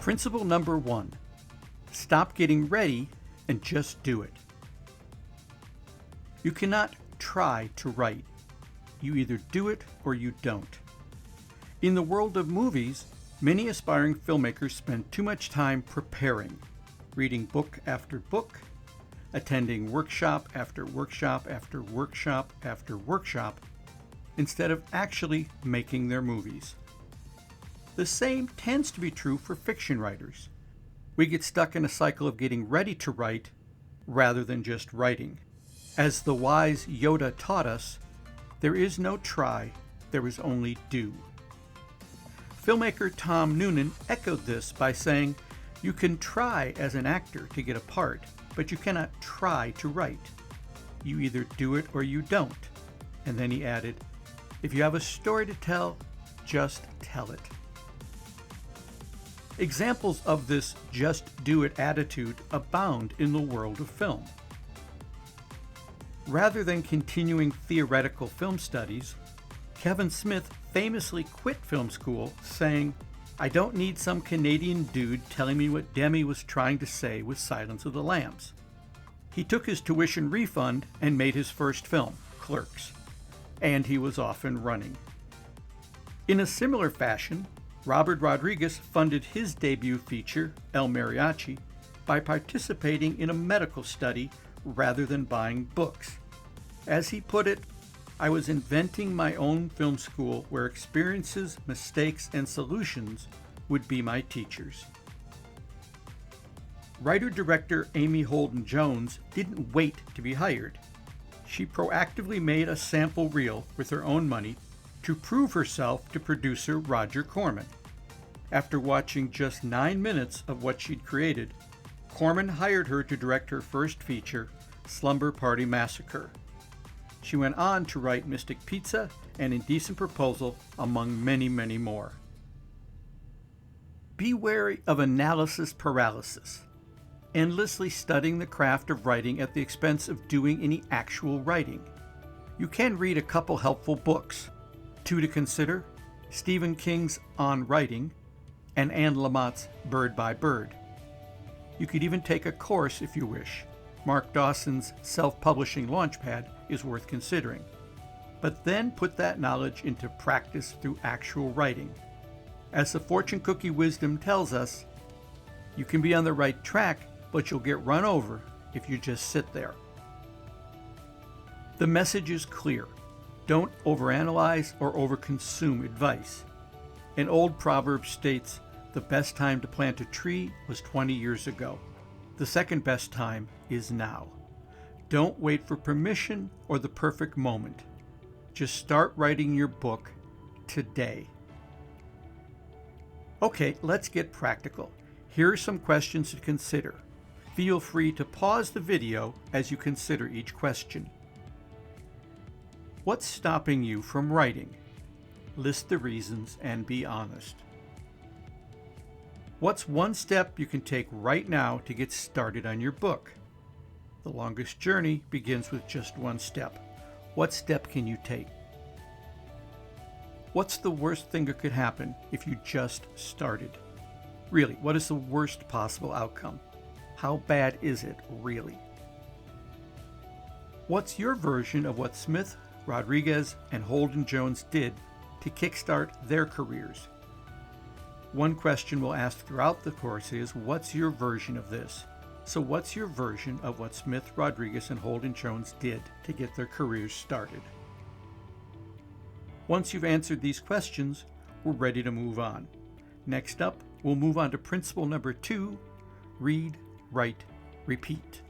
Principle number 1. Stop getting ready and just do it. You cannot try to write. You either do it or you don't. In the world of movies, many aspiring filmmakers spend too much time preparing, reading book after book, attending workshop after workshop after workshop after workshop, instead of actually making their movies. The same tends to be true for fiction writers. We get stuck in a cycle of getting ready to write rather than just writing. As the wise Yoda taught us, there is no try, there is only do. Filmmaker Tom Noonan echoed this by saying, "You can try as an actor to get a part, but you cannot try to write. You either do it or you don't." And then he added, "If you have a story to tell, just tell it." Examples of this just do it attitude abound in the world of film. Rather than continuing theoretical film studies, Kevin Smith famously quit film school saying, "I don't need some Canadian dude telling me what Demi was trying to say with Silence of the Lambs." He took his tuition refund and made his first film, Clerks, and he was off and running. In a similar fashion, Robert Rodriguez funded his debut feature, El Mariachi, by participating in a medical study rather than buying books. As he put it, "I was inventing my own film school where experiences, mistakes, and solutions would be my teachers." Writer-director Amy Holden Jones didn't wait to be hired. She proactively made a sample reel with her own money to prove herself to producer Roger Corman. After watching just 9 minutes of what she'd created, Corman hired her to direct her first feature, Slumber Party Massacre. She went on to write Mystic Pizza and Indecent Proposal, among many, many more. Be wary of analysis paralysis, endlessly studying the craft of writing at the expense of doing any actual writing. You can read a couple helpful books. 2 to consider: Stephen King's On Writing and Anne Lamott's Bird by Bird. You could even take a course if you wish. Mark Dawson's Self-Publishing Launchpad is worth considering. But then put that knowledge into practice through actual writing. As the fortune cookie wisdom tells us, you can be on the right track, but you'll get run over if you just sit there. The message is clear. Don't overanalyze or overconsume advice. An old proverb states, "The best time to plant a tree was 20 years ago. The second best time is now." Don't wait for permission or the perfect moment. Just start writing your book today. Okay, let's get practical. Here are some questions to consider. Feel free to pause the video as you consider each question. What's stopping you from writing? List the reasons and be honest. What's one step you can take right now to get started on your book? The longest journey begins with just one step. What step can you take? What's the worst thing that could happen if you just started? Really, what is the worst possible outcome? How bad is it, really? What's your version of what Smith, Rodriguez, and Holden Jones did to kickstart their careers? One question we'll ask throughout the course is, what's your version of this? So what's your version of what Smith, Rodriguez, and Holden Jones did to get their careers started? Once you've answered these questions, we're ready to move on. Next up, we'll move on to principle number 2, read, write, repeat.